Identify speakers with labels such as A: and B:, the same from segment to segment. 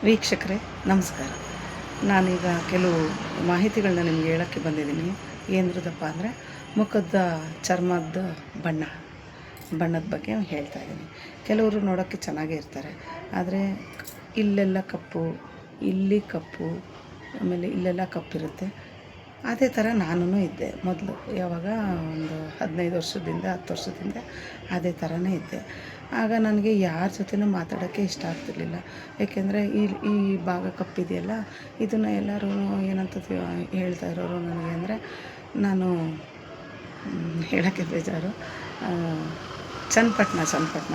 A: ವೀಕ್ಷಕರೇ ನಮಸ್ಕಾರ. ನಾನೀಗ ಕೆಲವು ಮಾಹಿತಿಗಳನ್ನ ನಿಮಗೆ ಹೇಳೋಕ್ಕೆ ಬಂದಿದ್ದೀನಿ. ಏನರದಪ್ಪ ಅಂದರೆ ಮುಖದ ಚರ್ಮದ ಬಣ್ಣದ ಬಗ್ಗೆ ಹೇಳ್ತಾ ಇದ್ದೀನಿ. ಕೆಲವರು ನೋಡೋಕ್ಕೆ ಚೆನ್ನಾಗೇ ಇರ್ತಾರೆ, ಆದರೆ ಇಲ್ಲೆಲ್ಲ ಕಪ್ಪು, ಇಲ್ಲಿ ಕಪ್ಪು, ಆಮೇಲೆ ಇಲ್ಲೆಲ್ಲ ಕಪ್ಪಿರುತ್ತೆ. ಅದೇ ಥರ ನಾನೂ ಇದ್ದೆ ಮೊದಲು. ಯಾವಾಗ ಒಂದು 15 ವರ್ಷದಿಂದ 10 ವರ್ಷದಿಂದ ಅದೇ ಥರನೇ ಇದ್ದೆ. ಆಗ ನನಗೆ ಯಾರ ಜೊತೆನೂ ಮಾತಾಡೋಕ್ಕೆ ಇಷ್ಟ ಆಗ್ತಿರ್ಲಿಲ್ಲ. ಏಕೆಂದರೆ ಈ ಭಾಗ ಕಪ್ಪಿದೆಯಲ್ಲ, ಇದನ್ನು ಎಲ್ಲರೂ ಏನಂತ ಹೇಳ್ತಾ ಇರೋರು ನನಗೆ ಅಂದರೆ, ನಾನು ಹೇಳೋಕ್ಕೆ ಬೇಜಾರು, ಚನ್ನಪಟ್ಟಣ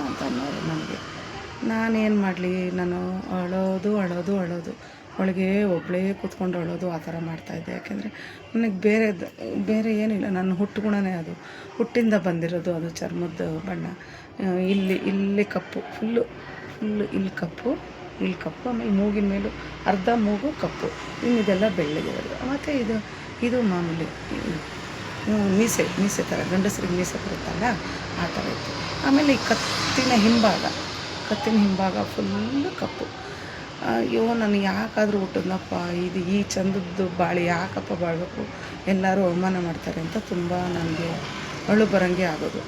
A: ಅಂತ ಅನ್ನೋರು ನನಗೆ. ನಾನೇನು ಮಾಡಲಿ, ನಾನು ಅಳೋದು ಒಳಗೆ ಒಬ್ಬಳೇ ಕೂತ್ಕೊಂಡು ಅಳೋದು, ಆ ಥರ ಮಾಡ್ತಾಯಿದ್ದೆ. ಯಾಕೆಂದರೆ ನನಗೆ ಬೇರೆ ಏನಿಲ್ಲ, ನನ್ನ ಹುಟ್ಟುಗುಣನೇ ಅದು, ಹುಟ್ಟಿಂದ ಬಂದಿರೋದು ಅದು ಚರ್ಮದ ಬಣ್ಣ. ಇಲ್ಲಿ ಕಪ್ಪು, ಫುಲ್ಲು ಇಲ್ಲಿ ಕಪ್ಪು, ಆಮೇಲೆ ಮೂಗಿನ ಮೇಲೂ ಅರ್ಧ ಮೂಗು ಕಪ್ಪು, ಇನ್ನಿದೆಲ್ಲ ಬೆಳ್ಳಗಿರೋದು. ಮತ್ತು ಇದು ಮಾಮೂಲಿ ಮೀಸೆ ಥರ, ಗಂಡಸರಿಗೆ ಮೀಸೆ ಬರುತ್ತಲ್ಲ ಆ ಥರ ಇತ್ತು. ಆಮೇಲೆ ಈ ಕತ್ತಿನ ಹಿಂಭಾಗ ಫುಲ್ಲು ಕಪ್ಪು. ಅಯ್ಯೋ, ನಾನು ಯಾಕಾದರೂ ಹುಟ್ಟಿದ್ನಪ್ಪ, ಈ ಚಂದದ್ದು ಬಾಳಿ ಯಾಕಪ್ಪ ಬಾಳಬೇಕು, ಎಲ್ಲರೂ ಅವಮಾನ ಮಾಡ್ತಾರೆ ಅಂತ ತುಂಬ ನನಗೆ ಅಳು ಬರೋಂಗೆ ಆಗೋದು.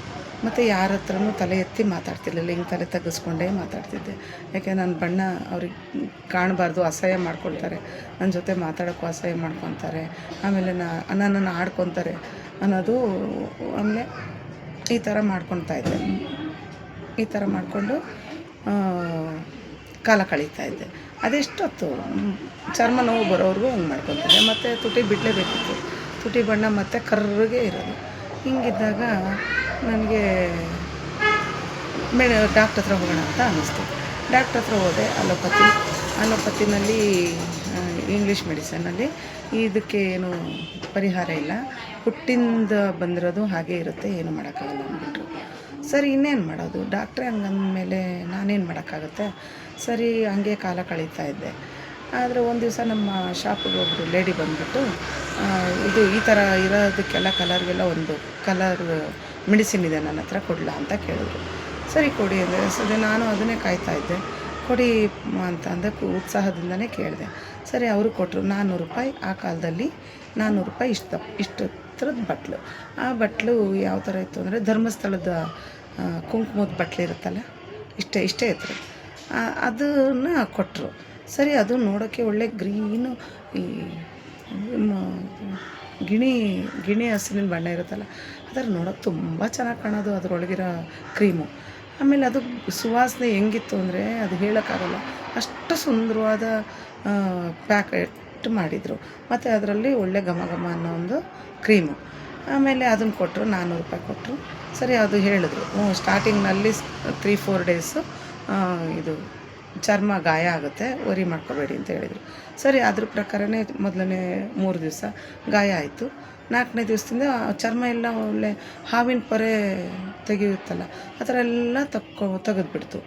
A: ಮತ್ತು ಯಾರ ಹತ್ರನೂ ತಲೆ ಎತ್ತಿ ಮಾತಾಡ್ತಿರ್ಲಿಲ್ಲ, ಹಿಂಗೆ ತಲೆ ತಗ್ಗಿಸ್ಕೊಂಡೇ ಮಾತಾಡ್ತಿದ್ದೆ. ಯಾಕೆ ನನ್ನ ಬಣ್ಣ ಅವ್ರಿಗೆ ಕಾಣಬಾರ್ದು, ಅಸಹ್ಯ ಮಾಡ್ಕೊಳ್ತಾರೆ, ನನ್ನ ಜೊತೆ ಮಾತಾಡೋಕ್ಕೂ ಅಸಹ್ಯ ಮಾಡ್ಕೊತಾರೆ, ಆಮೇಲೆ ನನ್ನನ್ನು ಆಡ್ಕೊತಾರೆ ಅನ್ನೋದು. ಆಮೇಲೆ ಈ ಥರ ಮಾಡ್ಕೊತಾಯಿದ್ದೆ, ಈ ಥರ ಮಾಡಿಕೊಂಡು ಕಾಲ ಕಳೀತಾಯಿದ್ದೆ. ಅದೆಷ್ಟೊತ್ತು ಚರ್ಮ ನೋವು ಬರೋವ್ರಿಗೂ ಹಂಗೆ ಮಾಡ್ಕೊತಿದ್ದೆ. ಮತ್ತು ತುಟಿ ಬಿಡಲೇಬೇಕಿತ್ತು, ತುಟಿ ಬಣ್ಣ ಮತ್ತು ಕರ್ರಗೆ ಇರೋದು. ಹಿಂಗಿದ್ದಾಗ ನನಗೆ ಡಾಕ್ಟ್ರ್ ಹತ್ರ ಹೋಗೋಣ ಅಂತ ಅನ್ನಿಸ್ತು. ಡಾಕ್ಟ್ರ್ ಹತ್ರ ಹೋದೆ. ಅಲೋಪತಿನಲ್ಲಿ ಇಂಗ್ಲೀಷ್ ಮೆಡಿಸನಲ್ಲಿ ಇದಕ್ಕೆ ಏನು ಪರಿಹಾರ ಇಲ್ಲ, ಹುಟ್ಟಿಂದ ಬಂದಿರೋದು ಹಾಗೇ ಇರುತ್ತೆ, ಏನು ಮಾಡೋಕ್ಕಾಗಲ್ಲ ಅಂದ್ಬಿಟ್ರು. ಸರಿ, ಇನ್ನೇನು ಮಾಡೋದು, ಡಾಕ್ಟ್ರೇ ಹಂಗಂದಮೇಲೆ ನಾನೇನು ಮಾಡೋಕ್ಕಾಗುತ್ತೆ. ಸರಿ, ಹಂಗೆ ಕಾಲ ಕಳೀತಾ ಇದ್ದೆ. ಆದರೆ ಒಂದು ದಿವಸ ನಮ್ಮ ಶಾಪಿಗೆ ಒಬ್ಬರು ಲೇಡಿ ಬಂದುಬಿಟ್ಟು, ಈ ಥರ ಇರೋದಕ್ಕೆಲ್ಲ ಕಲರ್ಗೆಲ್ಲ ಒಂದು ಕಲರ್ ಮೆಡಿಸಿನ್ ಇದೆ ನನ್ನ ಹತ್ರ, ಕೊಡಲಾ ಅಂತ ಕೇಳಿದ್ರು. ಸರಿ ಕೊಡಿ ಅಂದರೆ, ಸರಿ ನಾನು ಅದನ್ನೇ ಕಾಯ್ತಾಯಿದ್ದೆ. ಕೊಡಿ ಅಂತ ಅಂದಕ್ಕೆ ಉತ್ಸಾಹದಿಂದನೇ ಕೇಳಿದೆ. ಸರಿ, ಅವರು ಕೊಟ್ಟರು. 400 ರೂಪಾಯಿ. ಆ ಕಾಲದಲ್ಲಿ 400 ರೂಪಾಯಿ ಇಷ್ಟು ಥರದ ಬಟ್ಲು. ಆ ಬಟ್ಲು ಯಾವ ಥರ ಇತ್ತು ಅಂದರೆ, ಧರ್ಮಸ್ಥಳದ ಕುಂಕುಮದ ಬಟ್ಲಿರುತ್ತಲ್ಲ, ಇಷ್ಟೇ ಎತ್ತರ, ಅದನ್ನು ಕೊಟ್ಟರು. ಸರಿ, ಅದು ನೋಡೋಕ್ಕೆ ಒಳ್ಳೆ ಗ್ರೀನು, ಈ ಗಿಣಿ ಹಸಿರಿನ ಬಣ್ಣ ಇರುತ್ತಲ್ಲ, ಅದರ ನೋಡೋಕೆ ತುಂಬ ಚೆನ್ನಾಗಿ ಕಾಣೋದು, ಅದರೊಳಗಿರೋ ಕ್ರೀಮು. ಆಮೇಲೆ ಅದು ಸುವಾಸನೆ ಹೆಂಗಿತ್ತು ಅಂದರೆ ಅದು ಹೇಳೋಕ್ಕಾಗಲ್ಲ, ಅಷ್ಟು ಸುಂದರವಾದ ಪ್ಯಾಕೆಟ್ ಮಾಡಿದರು. ಮತ್ತು ಅದರಲ್ಲಿ ಒಳ್ಳೆ ಘಮ ಅನ್ನೋ ಒಂದು ಕ್ರೀಮು. ಆಮೇಲೆ ಅದನ್ನು ಕೊಟ್ಟರು, 400 ರೂಪಾಯಿ ಕೊಟ್ಟರು. ಸರಿ, ಅದು ಹೇಳಿದ್ರು, ಸ್ಟಾರ್ಟಿಂಗ್ನಲ್ಲಿ 3-4 ಡೇಸು ಇದು ಚರ್ಮ ಗಾಯ ಆಗುತ್ತೆ, ವರಿ ಮಾಡ್ಕೋಬೇಡಿ ಅಂತ ಹೇಳಿದರು. ಸರಿ, ಅದ್ರ ಪ್ರಕಾರನೇ ಮೊದಲನೇ 3 ದಿವಸ ಗಾಯ ಆಯಿತು. 4ನೇ ದಿವಸದಿಂದ ಚರ್ಮ ಎಲ್ಲ ಒಳ್ಳೆ ಹಾವಿನ ಪೊರೆ ತೆಗೆಯುತ್ತಲ್ಲ, ಆ ಥರ ಎಲ್ಲ ತೆಗೆದ್ಬಿಡ್ತು.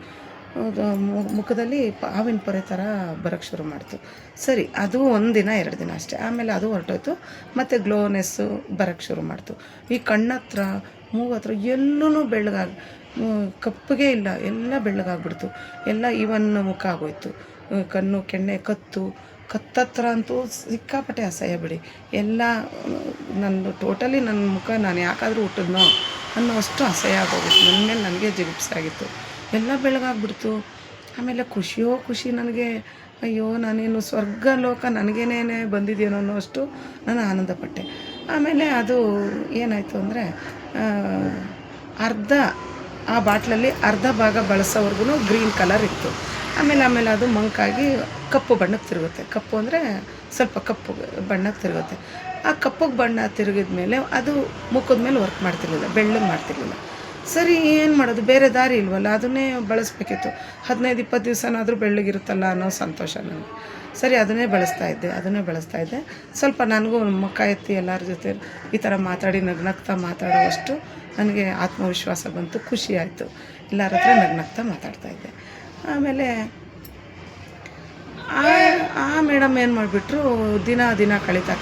A: ಮುಖದಲ್ಲಿ ಹಾವಿನ ಪೊರೆ ಥರ ಬರೋಕ್ಕೆ ಶುರು ಮಾಡ್ತು. ಸರಿ, ಅದು 1 ದಿನ 2 ದಿನ ಅಷ್ಟೇ. ಆಮೇಲೆ ಅದು ಹೊರಟೋಯ್ತು. ಮತ್ತು ಗ್ಲೋನೆಸ್ಸು ಬರೋಕ್ಕೆ ಶುರು ಮಾಡ್ತು. ಈ ಕಣ್ಣತ್ರ, ಮೂಗತ್ರ ಎಲ್ಲೂ ಕಪ್ಪಗೆ ಇಲ್ಲ, ಎಲ್ಲ ಬೆಳ್ಳಗಾಗ್ಬಿಡ್ತು. ಎಲ್ಲ ಇವನ್ ಮುಖ ಆಗೋಯ್ತು. ಕಣ್ಣು ಕೆನ್ನೆ, ಕತ್ತತ್ರ ಅಂತೂ ಸಿಕ್ಕಾಪಟ್ಟೆ ಅಸಹ್ಯ ಬಿಡಿ. ಎಲ್ಲ ಟೋಟಲಿ ನನ್ನ ಮುಖ ನಾನು ಯಾಕಾದರೂ ಹುಟ್ಟಿದ್ನೋ ಅನ್ನೋ ಅಷ್ಟು ಅಸಹ್ಯ ಆಗೋಗಿತ್ತು. ನನ್ನ ಮೇಲೆ ನನಗೆ ಜಿಗುಪ್ಸೆ ಆಗಿತ್ತು, ಎಲ್ಲ ಬೆಳಗಾಗ್ಬಿಡ್ತು. ಆಮೇಲೆ ಖುಷಿ ನನಗೆ. ಅಯ್ಯೋ, ನಾನೇನು ಸ್ವರ್ಗ ಲೋಕ ನನಗೇನೇ ಬಂದಿದೆಯೋ ಅನ್ನೋ ಅಷ್ಟು ನಾನು ಆನಂದಪಟ್ಟೆ. ಆಮೇಲೆ ಅದು ಏನಾಯಿತು ಅಂದರೆ, ಆ ಬಾಟ್ಲಲ್ಲಿ ಅರ್ಧ ಭಾಗ ಬಳಸೋವರೆಗೂ ಗ್ರೀನ್ ಕಲರ್ ಇತ್ತು. ಆಮೇಲೆ ಅದು ಮಂಕಾಗಿ ಕಪ್ಪು ಬಣ್ಣಕ್ಕೆ ತಿರುಗುತ್ತೆ. ಕಪ್ಪು ಅಂದರೆ ಸ್ವಲ್ಪ ಕಪ್ಪು ಬಣ್ಣಕ್ಕೆ ತಿರುಗುತ್ತೆ. ಆ ಕಪ್ಪಗೆ ಬಣ್ಣ ತಿರುಗಿದ ಮೇಲೆ ಅದು ಮುಖದ ಮೇಲೆ ವರ್ಕ್ ಮಾಡ್ತಿರ್ಲಿಲ್ಲ, ಬೆಳ್ಳಗೆ ಮಾಡ್ತಿರ್ಲಿಲ್ಲ. ಸರಿ, ಏನು ಮಾಡೋದು, ಬೇರೆ ದಾರಿ ಇಲ್ವಲ್ಲ, ಅದನ್ನೇ ಬಳಸಬೇಕಿತ್ತು. 15-20 ದಿವಸನಾದರೂ ಬೆಳ್ಳಗಿರುತ್ತಲ್ಲ ಅನ್ನೋ ಸಂತೋಷ ನನಗೆ. ಸರಿ, ಅದನ್ನೇ ಬಳಸ್ತಾ ಇದ್ದೆ. ಸ್ವಲ್ಪ ನನಗೂ ಮುಖ ಎತ್ತಿ ಎಲ್ಲರ ಜೊತೆ ಈ ಥರ ಮಾತಾಡಿ ನಗ್ನಗ್ತಾ ಮಾತಾಡುವಷ್ಟು ನನಗೆ ಆತ್ಮವಿಶ್ವಾಸ ಬಂತು, ಖುಷಿ ಆಯಿತು. ಎಲ್ಲರ ಹತ್ರ ನಗ್ನಗ್ತಾ ಮಾತಾಡ್ತಾಯಿದ್ದೆ. ಆಮೇಲೆ ಆ ಮೇಡಮ್ ಏನು ಮಾಡಿಬಿಟ್ರು, ದಿನ ಕಳೀತಾ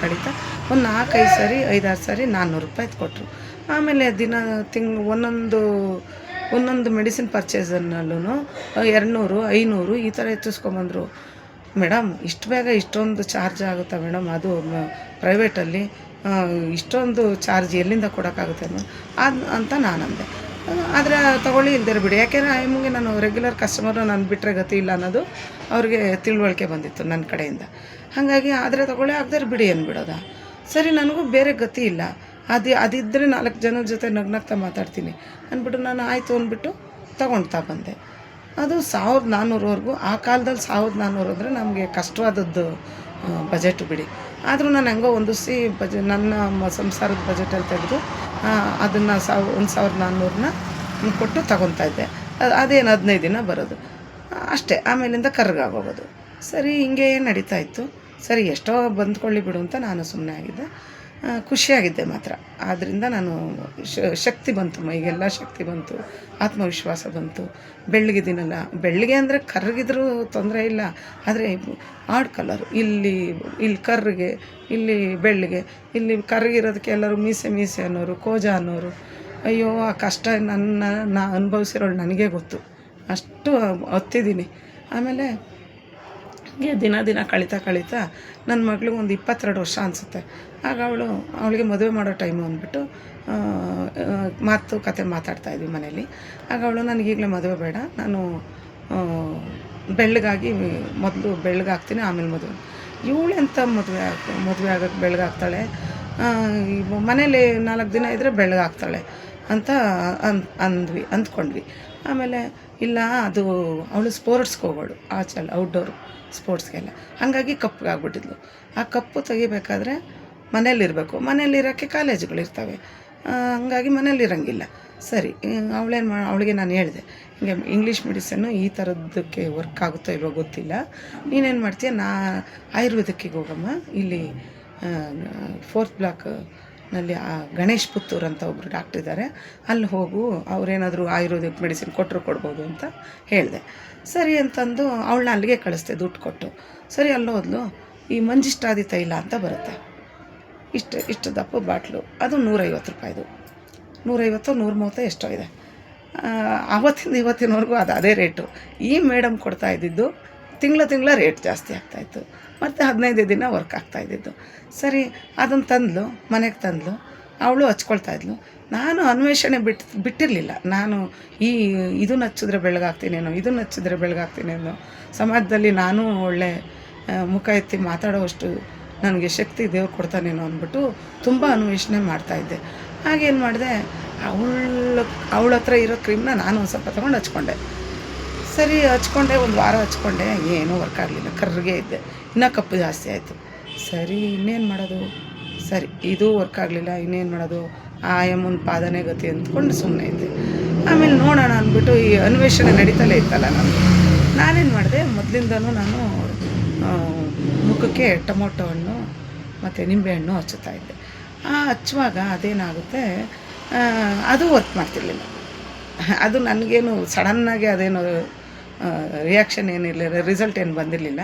A: ಒಂದು 4-5 ಸರಿ 5-6 ಸರಿ 400 ರೂಪಾಯಿ ಕೊಟ್ಟರು. ಆಮೇಲೆ ಒಂದೊಂದು ಮೆಡಿಸಿನ್ ಪರ್ಚೇಸನ್ನಲ್ಲೂ 200-500 ಈ ಥರ ಎತ್ತಿಸ್ಕೊಂಬಂದರು. ಮೇಡಮ್ ಇಷ್ಟು ಬೇಗ ಇಷ್ಟೊಂದು ಚಾರ್ಜ್ ಆಗುತ್ತಾ ಮೇಡಮ್, ಅದು ಪ್ರೈವೇಟಲ್ಲಿ ಇಷ್ಟೊಂದು ಚಾರ್ಜ್ ಎಲ್ಲಿಂದ ಕೊಡೋಕ್ಕಾಗುತ್ತೆ ಅಂತ ನಾನು ಅಂದೆ. ಆದರೆ ತೊಗೊಳ್ಳಿ ಇಲ್ದಿರ ಬಿಡಿ, ಯಾಕೆಂದರೆ ಆಯಮ್ಮಗೆ ನಾನು ರೆಗ್ಯುಲರ್ ಕಸ್ಟಮರು, ನಾನು ಬಿಟ್ಟರೆ ಗತಿ ಇಲ್ಲ ಅನ್ನೋದು ಅವ್ರಿಗೆ ತಿಳುವಳಿಕೆ ಬಂದಿತ್ತು ನನ್ನ ಕಡೆಯಿಂದ. ಹಾಗಾಗಿ ಆದರೆ ತೊಗೊಳ್ಳಿ, ಆಗದೇ ಬಿಡಿ ಅಂದ್ಬಿಡೋದ. ಸರಿ, ನನಗೂ ಬೇರೆ ಗತಿ ಇಲ್ಲ, ಅದಿದ್ದರೆ 4 ಜನದ ಜೊತೆ ನಗ್ನಗ್ತಾ ಮಾತಾಡ್ತೀನಿ ಅಂದ್ಬಿಟ್ಟು ನಾನು ಆಯಿತು ಅಂದ್ಬಿಟ್ಟು ತೊಗೊಳ್ತಾ ಬಂದೆ. ಅದು 1400ವರೆಗೂ, ಆ ಕಾಲದಲ್ಲಿ 1400 ಅಂದರೆ ನಮಗೆ ಕಷ್ಟವಾದದ್ದು ಬಜೆಟ್ ಬಿಡಿ. ಆದರೂ ನಾನು ಹೆಂಗೋ ಹೊಂದಿಸಿ ನನ್ನ ಸಂಸಾರದ ಬಜೆಟಲ್ಲಿ ತೆಗೆದು ಅದನ್ನು 1400ನ ಕೊಟ್ಟು ತಗೊತಾಯಿದ್ದೆ. ಅದೇನು 15 ದಿನ ಬರೋದು ಅಷ್ಟೇ, ಆಮೇಲಿಂದ ಕರ್ಗಾಗೋಗೋದು. ಸರಿ, ಹಿಂಗೆ ನಡೀತಾ ಇತ್ತು. ಸರಿ, ಎಷ್ಟೋ ಬಂದ್ಕೊಳ್ಳಿ ಬಿಡು ಅಂತ ನಾನು ಸುಮ್ಮನೆ ಆಗಿದ್ದೆ. ಖುಷಿಯಾಗಿದ್ದೆ ಮಾತ್ರ. ಆದ್ದರಿಂದ ನಾನು ಶಕ್ತಿ ಬಂತು, ಮೈಗೆಲ್ಲ ಶಕ್ತಿ ಬಂತು, ಆತ್ಮವಿಶ್ವಾಸ ಬಂತು. ಬೆಳ್ಳಗಿದ್ದೀನಲ್ಲ, ಬೆಳ್ಳಗೆ ಅಂದರೆ ಕರ್ಗಿದ್ರೂ ತೊಂದರೆ ಇಲ್ಲ, ಆದರೆ ಆಡ್ ಕಲರು, ಇಲ್ಲಿ ಕರ್ರಿಗೆ, ಇಲ್ಲಿ ಬೆಳ್ಳಗೆ, ಇಲ್ಲಿ ಕರ್ಗಿರೋದಕ್ಕೆ ಎಲ್ಲರೂ ಮೀಸೆ ಅನ್ನೋರು, ಕೋಜ ಅನ್ನೋರು. ಅಯ್ಯೋ, ಆ ಕಷ್ಟ ನಾ ಅನುಭವಿಸಿರೋಳು ನನಗೇ ಗೊತ್ತು, ಅಷ್ಟು ಹತ್ತಿದ್ದೀನಿ. ಆಮೇಲೆ ಹೀಗೆ ದಿನ ಕಳೀತಾ ನನ್ನ ಮಗಳಿಗೆ ಒಂದು 22 ವರ್ಷ ಅನಿಸುತ್ತೆ. ಆಗ ಅವಳಿಗೆ ಮದುವೆ ಮಾಡೋ ಟೈಮು ಅಂದ್ಬಿಟ್ಟು ಮಾತುಕತೆ ಮಾತಾಡ್ತಾಯಿದ್ವಿ ಮನೇಲಿ. ಆಗ ನನಗೀಗಲೇ ಮದುವೆ ಬೇಡ, ನಾನು ಬೆಳ್ಳಗಾಗಿ ಮೊದಲು ಬೆಳ್ಳಗಾಗ್ತೀನಿ, ಆಮೇಲೆ ಮದುವೆ. ಇವಳೆಂಥ ಮದುವೆ ಆಗೋಕ್ಕೆ ಬೆಳ್ಳಗಾಗ್ತಾಳೆ, ಮನೇಲಿ 4 ದಿನ ಇದ್ದರೆ ಬೆಳ್ಳಗಾಗ್ತಾಳೆ ಅಂತ ಅಂದ್ಕೊಂಡ್ವಿ. ಆಮೇಲೆ ಇಲ್ಲ, ಅದು ಅವಳು ಸ್ಪೋರ್ಟ್ಸ್ಗೆ ಹೋಗೋಳು, ಆಚೆಲ್ಲ ಔಟ್ಡೋರು ಸ್ಪೋರ್ಟ್ಸ್ಗೆಲ್ಲ. ಹಾಗಾಗಿ ಕಪ್ಪಗಾಗ್ಬಿಟ್ಟಿದ್ಲು. ಆ ಕಪ್ಪು ತೆಗಿಬೇಕಾದ್ರೆ ಮನೇಲಿರಬೇಕು, ಮನೇಲಿರೋಕ್ಕೆ ಕಾಲೇಜುಗಳಿರ್ತವೆ, ಹಂಗಾಗಿ ಮನೇಲಿರೋಂಗಿಲ್ಲ. ಸರಿ, ಅವಳಿಗೆ ನಾನು ಹೇಳಿದೆ, ಹಿಂಗೆ ಇಂಗ್ಲೀಷ್ ಮೆಡಿಸನ್ನು ಈ ಥರದ್ದಕ್ಕೆ ವರ್ಕ್ ಆಗುತ್ತೋ ಇಲ್ವೋ ಗೊತ್ತಿಲ್ಲ, ನೀನೇನು ಮಾಡ್ತೀಯ, ಆಯುರ್ವೇದಕ್ಕೆ ಹೋಗಮ್ಮ, ಇಲ್ಲಿ 4th ಬ್ಲಾಕ್ನಲ್ಲಿ ಗಣೇಶ್ ಪುತ್ತೂರ್ ಅಂತ ಒಬ್ಬರು ಡಾಕ್ಟ್ರ್ ಇದ್ದಾರೆ, ಅಲ್ಲಿ ಹೋಗು, ಅವ್ರೇನಾದರೂ ಆಯುರ್ವೇದಿಕ್ ಮೆಡಿಸಿನ್ ಕೊಟ್ಟರು ಕೊಡ್ಬೋದು ಅಂತ ಹೇಳಿದೆ. ಸರಿ ಅಂತಂದು ಅವಳನ್ನ ಅಲ್ಲಿಗೆ ಕಳಿಸ್ದೆ ದುಡ್ಡು ಕೊಟ್ಟು. ಸರಿ, ಹೋದ್ಲು. ಈ ಮಂಜಿಷ್ಟಾದಿ ತೈಲ ಅಂತ ಬರುತ್ತೆ, ಇಷ್ಟು ದಪ್ಪ ಬಾಟ್ಲು, ಅದು 150 ರೂಪಾಯಿದು, 150 130 ಎಷ್ಟೋ ಇದೆ. ಆವತ್ತಿಂದ ಇವತ್ತಿನವರೆಗೂ ಅದೇ ರೇಟು. ಈ ಮೇಡಮ್ ಕೊಡ್ತಾ ಇದ್ದಿದ್ದು ತಿಂಗಳ ರೇಟ್ ಜಾಸ್ತಿ ಆಗ್ತಾಯಿತ್ತು, ಮತ್ತು 15 ದಿನ ವರ್ಕ್ ಆಗ್ತಾಯಿದ್ದಿದ್ದು. ಸರಿ, ಅದನ್ನು ತಂದ್ಲು, ಮನೆಗೆ ತಂದ್ಲು, ಅವಳು ಹಚ್ಕೊಳ್ತಾಯಿದ್ಲು. ನಾನು ಅನ್ವೇಷಣೆ ಬಿಟ್ಟಿರಲಿಲ್ಲ. ನಾನು ಇದನ್ನು ಹಚ್ಚಿದ್ರೆ ಬೆಳಗಾಗ್ತೀನೇನೋ, ಇದನ್ನು ಹಚ್ಚಿದ್ರೆ ಬೆಳಗಾಗ್ತೀನೇನೋ, ಸಮಾಜದಲ್ಲಿ ನಾನು ಒಳ್ಳೆ ಮುಖ ಎತ್ತಿ ಮಾತಾಡೋವಷ್ಟು ನನಗೆ ಶಕ್ತಿ ದೇವ್ರು ಕೊಡ್ತಾನೇನೋ ಅಂದ್ಬಿಟ್ಟು ತುಂಬ ಅನ್ವೇಷಣೆ ಮಾಡ್ತಾಯಿದ್ದೆ. ಹಾಗೇನು ಮಾಡಿದೆ, ಅವಳ ಹತ್ರ ಇರೋ ಕ್ರೀಮ್ನ ನಾನು ಒಂದು ಸ್ವಲ್ಪ ತೊಗೊಂಡು ಹಚ್ಕೊಂಡೆ. ಸರಿ, ಹಚ್ಕೊಂಡೆ, ಒಂದು ವಾರ ಹಚ್ಕೊಂಡೆ, ಏನೂ ವರ್ಕ್ ಆಗಲಿಲ್ಲ, ಕರ್ರಿಗೆ ಇದ್ದೆ, ಇನ್ನೂ ಕಪ್ಪು ಜಾಸ್ತಿ ಆಯಿತು. ಸರಿ, ಇನ್ನೇನು ಮಾಡೋದು, ಸರಿ ಇದು ವರ್ಕ್ ಆಗಲಿಲ್ಲ, ಇನ್ನೇನು ಮಾಡೋದು, ಆಯಮ್ಮನ ಪಾದನೇ ಗತಿ ಅಂದ್ಕೊಂಡು ಸುಮ್ಮನೆ ಇದ್ದೆ. ಆಮೇಲೆ ನೋಡೋಣ ಅಂದ್ಬಿಟ್ಟು ಈ ಅನ್ವೇಷಣೆ ನಡೀತಲೇ ಇತ್ತಲ್ಲ ನಾನೇನು ಮಾಡಿದೆ, ಮೊದಲಿಂದನೂ ನಾನು ಮುಖಕ್ಕೆ ಟೊಮೊಟೊ ಹಣ್ಣು ಮತ್ತು ನಿಂಬೆಹಣ್ಣು ಹಚ್ಚುತ್ತಾಯಿದ್ದೆ. ಹಚ್ಚುವಾಗ ಅದೇನಾಗುತ್ತೆ, ಅದು ವರ್ಕ್ ಮಾಡ್ತಿರ್ಲಿಲ್ಲ. ಅದು ನನಗೇನು ಸಡನ್ನಾಗಿ ಅದೇನು ರಿಯಾಕ್ಷನ್ ಏನಿರಲಿಲ್ಲ, ರಿಸಲ್ಟ್ ಏನು ಬಂದಿರಲಿಲ್ಲ.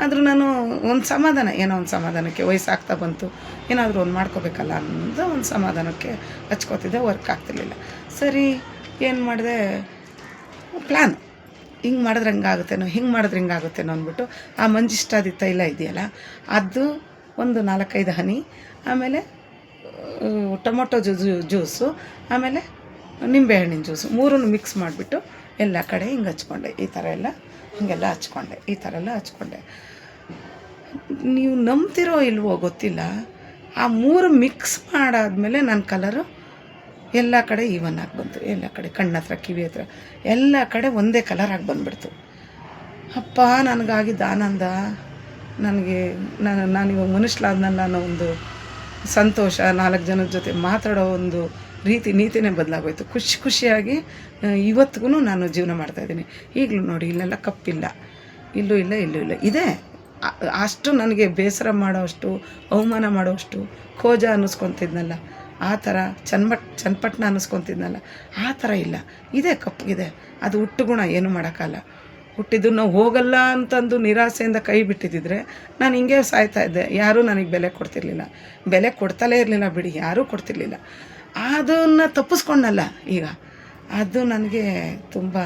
A: ಆದರೂ ನಾನು ಒಂದು ಸಮಾಧಾನ, ಏನೋ ಒಂದು ಸಮಾಧಾನಕ್ಕೆ, ವಯಸ್ಸಾಗ್ತಾ ಬಂತು, ಏನಾದರೂ ಒಂದು ಮಾಡ್ಕೋಬೇಕಲ್ಲ ಅನ್ನೋದು ಒಂದು ಸಮಾಧಾನಕ್ಕೆ ಹಚ್ಕೋತಿದ್ದೆ, ವರ್ಕ್ ಆಗ್ತಿರ್ಲಿಲ್ಲ. ಸರಿ, ಏನು ಮಾಡಿದೆ, ಪ್ಲ್ಯಾನ್, ಹಿಂಗೆ ಮಾಡಿದ್ರೆ ಹಿಂಗಾಗುತ್ತೇನೋ, ಹಿಂಗೆ ಮಾಡಿದ್ರೆ ಹಿಂಗಾಗುತ್ತೇನೋ ಅಂದ್ಬಿಟ್ಟು ಆ ಮಂಜಿಷ್ಟಾದಿ ತೈಲ ಇದೆಯಲ್ಲ, ಅದು ಒಂದು 4-5 ಹನಿ, ಆಮೇಲೆ ಟೊಮೊಟೊ ಜ್ಯೂಸು, ಆಮೇಲೆ ನಿಂಬೆಹಣ್ಣಿನ ಜ್ಯೂಸು, 3 ಮಿಕ್ಸ್ ಮಾಡಿಬಿಟ್ಟು ಎಲ್ಲ ಕಡೆ ಹಿಂಗೆ ಹಚ್ಕೊಂಡೆ. ಈ ಥರ ಎಲ್ಲ ಹೀಗೆಲ್ಲ ಹಚ್ಕೊಂಡೆ, ಈ ಥರ ಎಲ್ಲ ಹಚ್ಕೊಂಡೆ. ನೀವು ನಂಬ್ತಿರೋ ಇಲ್ವೋ ಗೊತ್ತಿಲ್ಲ, ಆ 3 ಮಿಕ್ಸ್ ಮಾಡಾದ್ಮೇಲೆ ನನ್ನ ಕಲರು ಎಲ್ಲ ಕಡೆ ಈವನ್ ಆಗಿ ಬಂತು. ಎಲ್ಲ ಕಡೆ ಕಣ್ಣ ಹತ್ರ, ಕಿವಿ ಹತ್ರ, ಎಲ್ಲ ಕಡೆ ಒಂದೇ ಕಲರಾಗಿ ಬಂದುಬಿಡ್ತು. ಅಪ್ಪ, ನನಗಾಗಿದ್ದ ಆನಂದ, ನಾನಿವಾಗ ಮನುಷ್ಯಲಾದ್ನಲ್ಲ ಅನ್ನೋ ಒಂದು ಸಂತೋಷ, 4 ಜನದ ಜೊತೆ ಮಾತಾಡೋ ಒಂದು ನೀತಿನೇ ಬದಲಾಗೋಯ್ತು. ಖುಷಿಯಾಗಿ ಇವತ್ತಿಗೂ ನಾನು ಜೀವನ ಮಾಡ್ತಾಯಿದ್ದೀನಿ. ಈಗಲೂ ನೋಡಿ, ಇಲ್ಲೆಲ್ಲ ಕಪ್ಪಿಲ್ಲ, ಇಲ್ಲೂ ಇಲ್ಲ ಇದೆ. ಅಷ್ಟು ನನಗೆ ಬೇಸರ ಮಾಡೋಷ್ಟು, ಅವಮಾನ ಮಾಡೋಷ್ಟು, ಖೋಜ ಅನ್ನಿಸ್ಕೊತಿದ್ನಲ್ಲ ಆ ಥರ, ಚನ್ನಪಟ್ಟಣ ಅನ್ನಿಸ್ಕೊತಿದ್ನಲ್ಲ ಆ ಥರ ಇಲ್ಲ, ಇದೆ, ಕಪ್ಪಗಿದೆ. ಅದು ಹುಟ್ಟು ಗುಣ, ಏನೂ ಮಾಡೋಕ್ಕಲ್ಲ. ಹುಟ್ಟಿದ್ದು ನಾವು ಹೋಗಲ್ಲ ಅಂತಂದು ನಿರಾಸೆಯಿಂದ ಕೈ ಬಿಟ್ಟಿದ್ದಿದ್ರೆ ನಾನು ಹಿಂಗೆ ಸಾಯ್ತಾಯಿದ್ದೆ. ಯಾರೂ ನನಗೆ ಬೆಲೆ ಕೊಡ್ತಿರ್ಲಿಲ್ಲ, ಬೆಲೆ ಕೊಡ್ತಲೇ ಇರಲಿಲ್ಲ ಬಿಡಿ, ಯಾರೂ ಕೊಡ್ತಿರ್ಲಿಲ್ಲ. ಅದನ್ನು ತಪ್ಪಿಸ್ಕೊಂಡಲ್ಲ ಈಗ, ಅದು ನನಗೆ ತುಂಬ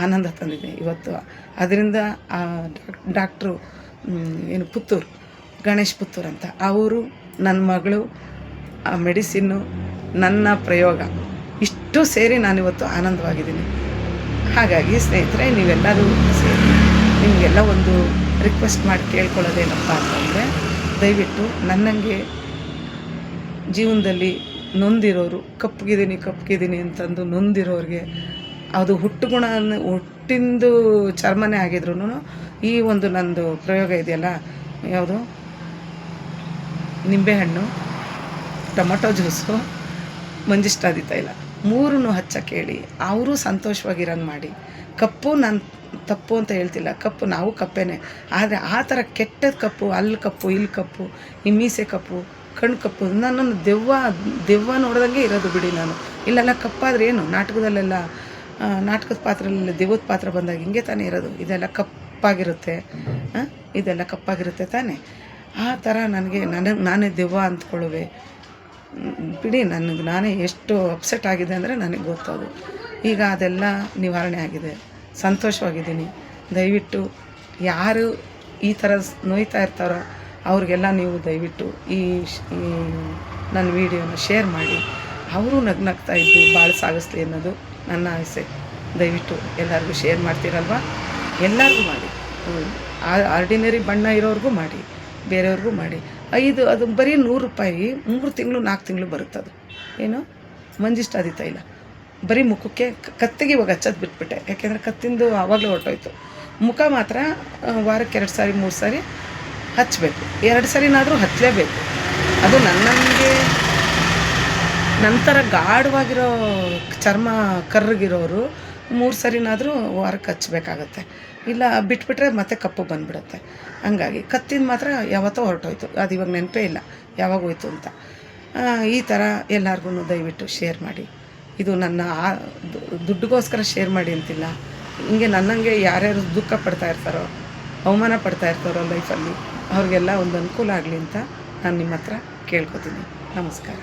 A: ಆನಂದ ತಂದಿದೆ ಇವತ್ತು. ಅದರಿಂದ ಆ ಡಾಕ್ಟ್ರು ಏನು ಪುತ್ತೂರು ಗಣೇಶ್ ಪುತ್ತೂರು ಅಂತ, ಅವರು ನನ್ನ ಮಗಳು, ಆ ಮೆಡಿಸಿನ್ನು, ನನ್ನ ಪ್ರಯೋಗ ಇಷ್ಟು ಸೇರಿ ನಾನಿವತ್ತು ಆನಂದವಾಗಿದ್ದೀನಿ. ಹಾಗಾಗಿ ಸ್ನೇಹಿತರೆ, ನೀವೆಲ್ಲರೂ ಸೇರಿ ನಿಮಗೆಲ್ಲ ಒಂದು ರಿಕ್ವೆಸ್ಟ್ ಮಾಡಿ ಕೇಳ್ಕೊಳ್ಳೋದೇನಪ್ಪ ಅಂತಂದರೆ, ದಯವಿಟ್ಟು ನನ್ನಂಗೆ ಜೀವನದಲ್ಲಿ ನೊಂದಿರೋರು, ಕಪ್ಪಗಿದ್ದೀನಿ ಅಂತಂದು ನೊಂದಿರೋರಿಗೆ, ಅದು ಹುಟ್ಟಿಂದು ಚರ್ಮನೇ ಆಗಿದ್ರು ಈ ಒಂದು ನಂದು ಪ್ರಯೋಗ ಇದೆಯಲ್ಲ, ಯಾವುದು ನಿಂಬೆಹಣ್ಣು, ಟೊಮೊಟೊ ಜ್ಯೂಸು, ಮಂಜಿಷ್ಟಾದಿ ತೈಲ 3 ಹಚ್ಚಕ್ಕೆ ಹೇಳಿ ಅವರು ಸಂತೋಷವಾಗಿರಂಗೆ ಮಾಡಿ. ಕಪ್ಪು ನಾನು ತಪ್ಪು ಅಂತ ಹೇಳ್ತಿಲ್ಲ, ಕಪ್ಪು ನಾವು ಕಪ್ಪೇನೆ, ಆದರೆ ಆ ಥರ ಕೆಟ್ಟದ ಕಪ್ಪು, ಅಲ್ಲಿ ಕಪ್ಪು, ಇಲ್ಲಿ ಕಪ್ಪು, ಈ ಮೀಸೆ ಕಪ್ಪು, ಕಣ್ಣು ಕಪ್ಪು, ನನ್ನನ್ನು ದೆವ್ವ ನೋಡ್ದಂಗೆ ಇರೋದು ಬಿಡಿ. ನಾನು ಇಲ್ಲೆಲ್ಲ ಕಪ್ಪಾದರೆ ಏನು, ನಾಟಕದ ಪಾತ್ರದಲ್ಲಿ ದೆವ್ವದ ಪಾತ್ರ ಬಂದಾಗ ಹಿಂಗೆ ತಾನೇ ಇರೋದು, ಇದೆಲ್ಲ ಕಪ್ಪಾಗಿರುತ್ತೆ, ಇದೆಲ್ಲ ಕಪ್ಪಾಗಿರುತ್ತೆ ತಾನೇ. ಆ ಥರ ನಾನೇ ದೆವ್ವ ಅಂದ್ಕೊಳ್ಳುವೆ ಬಿಡಿ. ನಾನೇ ಎಷ್ಟು ಅಪ್ಸೆಟ್ ಆಗಿದೆ ಅಂದರೆ ನನಗೆ ಗೊತ್ತದು. ಈಗ ಅದೆಲ್ಲ ನಿವಾರಣೆ ಆಗಿದೆ, ಸಂತೋಷವಾಗಿದ್ದೀನಿ. ದಯವಿಟ್ಟು ಯಾರು ಈ ಥರ ನೋಯ್ತಾ ಇರ್ತಾರೋ ಅವ್ರಿಗೆಲ್ಲ ನೀವು ದಯವಿಟ್ಟು ಈ ನನ್ನ ವೀಡಿಯೋನ ಶೇರ್ ಮಾಡಿ, ಅವರು ನಗ್ನಗ್ತಾ ಇದ್ದು ಭಾಳ ಸಾಗಿಸ್ಲಿ ಅನ್ನೋದು ನನ್ನ ಆಸೆ. ದಯವಿಟ್ಟು ಎಲ್ಲರಿಗೂ ಶೇರ್ ಮಾಡ್ತೀರಲ್ವ, ಎಲ್ಲರಿಗೂ ಮಾಡಿ. ಆರ್ಡಿನರಿ ಬಣ್ಣ ಇರೋರಿಗೂ ಮಾಡಿ, ಬೇರೆಯವ್ರಿಗೂ ಮಾಡಿ. ಅದು ಬರೀ 100 ರೂಪಾಯಿ 3 ತಿಂಗಳು 4 ತಿಂಗಳು ಬರುತ್ತದು. ಏನು ಮಂಜಿಷ್ಟಾದಿ ತೈಲ ಬರೀ ಮುಖಕ್ಕೆ, ಕತ್ತಿಗೆ ಇವಾಗ ಹಚ್ಚೋದು ಬಿಟ್ಬಿಟ್ಟೆ, ಯಾಕೆಂದರೆ ಕತ್ತಿಂದು ಆವಾಗಲೇ ಹೊರಟೋಯ್ತು. ಮುಖ ಮಾತ್ರ ವಾರಕ್ಕೆ 2 ಸಾರಿ 3 ಸಾರಿ ಹಚ್ಚಬೇಕು, 2 ಸರಿನಾದರೂ ಹಚ್ಚಲೇಬೇಕು. ಅದು ನನಗೆ ನಂತರ ಗಾಢವಾಗಿರೋ ಚರ್ಮ ಕರ್ರಗಿರೋರು 3 ಸರಿನಾದರೂ ವಾರಕ್ಕೆ ಹಚ್ಚಬೇಕಾಗತ್ತೆ, ಇಲ್ಲ ಬಿಟ್ಬಿಟ್ರೆ ಮತ್ತೆ ಕಪ್ಪು ಬಂದುಬಿಡುತ್ತೆ. ಹಂಗಾಗಿ ಕತ್ತಿನ ಮಾತ್ರ ಯಾವತ್ತೋ ಹೊರಟೋಯ್ತು, ಅದು ಇವಾಗ ನೆನಪೇ ಇಲ್ಲ ಯಾವಾಗ ಹೋಯ್ತು ಅಂತ. ಈ ಥರ ಎಲ್ಲರಿಗೂ ದಯವಿಟ್ಟು ಶೇರ್ ಮಾಡಿ. ಇದು ನನ್ನ ದುಡ್ಡಿಗೋಸ್ಕರ ಶೇರ್ ಮಾಡಿ ಅಂತಿಲ್ಲ, ಹಿಂಗೆ ನನ್ನಂಗೆ ಯಾರ್ಯಾರು ದುಃಖ ಪಡ್ತಾ ಇರ್ತಾರೋ, ಅವಮಾನ ಪಡ್ತಾ ಇರ್ತಾರೋ ಲೈಫಲ್ಲಿ, ಅವ್ರಿಗೆಲ್ಲ ಒಂದು ಅನುಕೂಲ ಆಗಲಿ ಅಂತ ನಾನು ನಿಮ್ಮ ಹತ್ರ ಕೇಳ್ಕೊತೀನಿ. ನಮಸ್ಕಾರ.